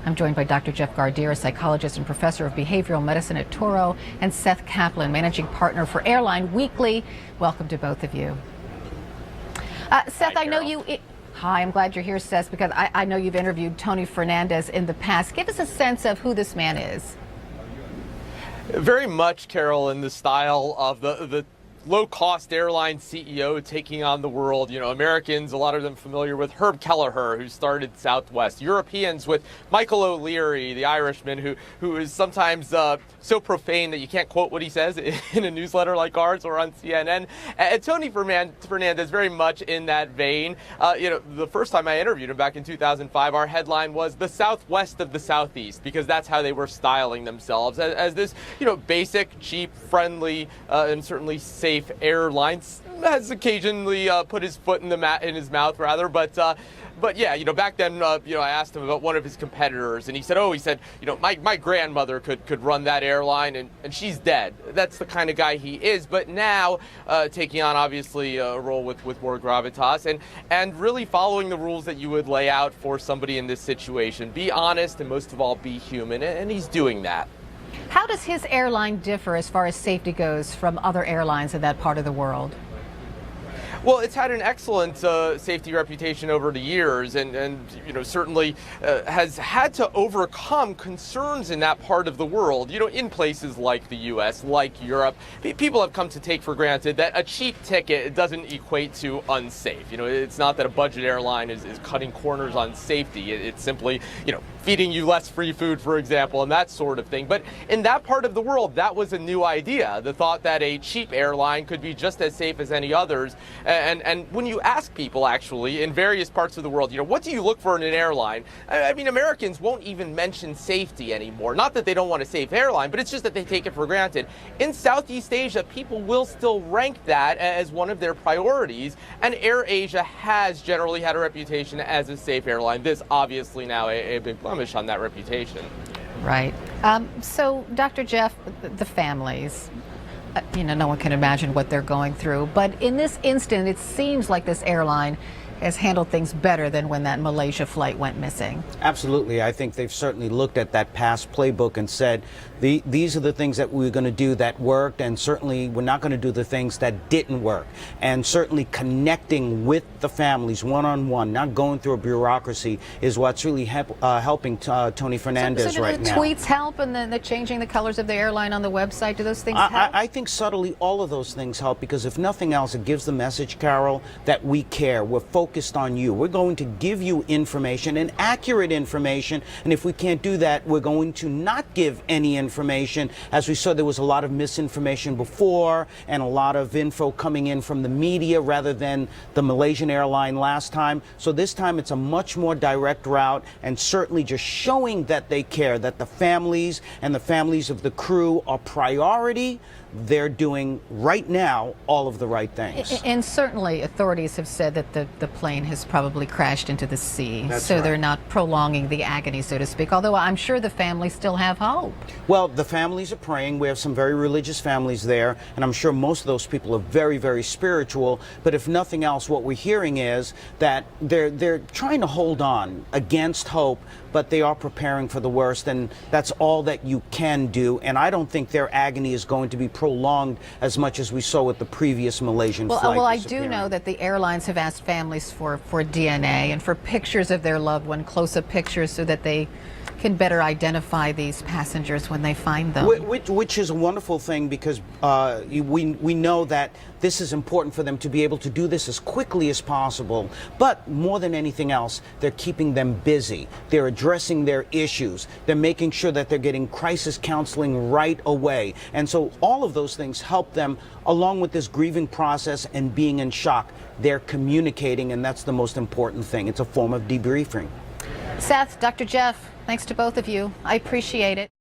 I'm joined by Dr. Jeff Gardere, a psychologist and professor of behavioral medicine at Toro, and Seth Kaplan, managing partner for Airline Weekly. Welcome to both of you. Seth, I know you... Hi, I'm glad you're here, Seth, because I know you've interviewed Tony Fernandes in the past. Give us a sense of who this man is. Very much, Carol, in the style of the low-cost airline CEO taking on the world. You know, Americans, a lot of them familiar with Herb Kelleher, who started Southwest. Europeans with Michael O'Leary, the Irishman, who is sometimes so profane that you can't quote what he says in a newsletter like ours or on CNN. And Tony Fernandes, very much in that vein. You know, the first time I interviewed him back in 2005, our headline was the Southwest of the Southeast, because that's how they were styling themselves as this, you know, basic, cheap, friendly, and certainly safe airlines. Has occasionally put his foot in his mouth, rather, but yeah, you know, back then, you know, I asked him about one of his competitors, and he said, you know, my grandmother could run that airline, and she's dead. That's the kind of guy he is. But now, taking on obviously a role with more gravitas, and really following the rules that you would lay out for somebody in this situation. Be honest, and most of all, be human, and he's doing that. How does his airline differ as far as safety goes from other airlines in that part of the world? Well, it's had an excellent safety reputation over the years, and you know, certainly has had to overcome concerns in that part of the world. You know, in places like the U.S., like Europe, people have come to take for granted that a cheap ticket doesn't equate to unsafe. You know, it's not that a budget airline is cutting corners on safety. It's simply, you know, feeding you less free food, for example, and that sort of thing. But in that part of the world, that was a new idea. The thought that a cheap airline could be just as safe as any others. And when you ask people, actually, in various parts of the world, you know, what do you look for in an airline? I mean, Americans won't even mention safety anymore. Not that they don't want a safe airline, but it's just that they take it for granted. In Southeast Asia, people will still rank that as one of their priorities. And AirAsia has generally had a reputation as a safe airline. This obviously now a big blemish on that reputation. Right. So, Dr. Jeff, the families, you know, no one can imagine what they're going through. But in this instant, it seems like this airline has handled things better than when that Malaysia flight went missing. Absolutely. I think they've certainly looked at that past playbook and said, these are the things that we're going to do that worked, and certainly we're not going to do the things that didn't work. And certainly connecting with the families one-on-one, not going through a bureaucracy, is what's really helping Tony Fernandes right now. So do the tweets help, and then the changing the colors of the airline on the website? Do those things help? I think subtly all of those things help, because if nothing else, it gives the message, Carol, that we care. We're focused on you. We're going to give you information, and accurate information, and if we can't do that, we're going to not give any information. As we saw, there was a lot of misinformation before, and a lot of info coming in from the media rather than the Malaysian airline last time. So this time it's a much more direct route, and certainly just showing that they care, that the families and the families of the crew are priority. They're doing right now all of the right things. And certainly authorities have said that the plane has probably crashed into the sea. That's so right. They're not prolonging the agony, so to speak, although I'm sure the families still have hope. Well, the families are praying. We have some very religious families there, and I'm sure most of those people are very, very spiritual. But if nothing else, what we're hearing is that they're trying to hold on against hope, but they are preparing for the worst, and that's all that you can do. And I don't think their agony is going to be prolonged as much as we saw with the previous Malaysian flight. Well, I do know that the airlines have asked families for DNA and for pictures of their loved one, close-up pictures, so that they can better identify these passengers when they find them. Which is a wonderful thing, because we know that this is important for them to be able to do this as quickly as possible. But more than anything else, they're keeping them busy. They're addressing their issues. They're making sure that they're getting crisis counseling right away. And so all of those things help them, along with this grieving process and being in shock. They're communicating, and that's the most important thing. It's a form of debriefing. Seth, Dr. Jeff, thanks to both of you. I appreciate it.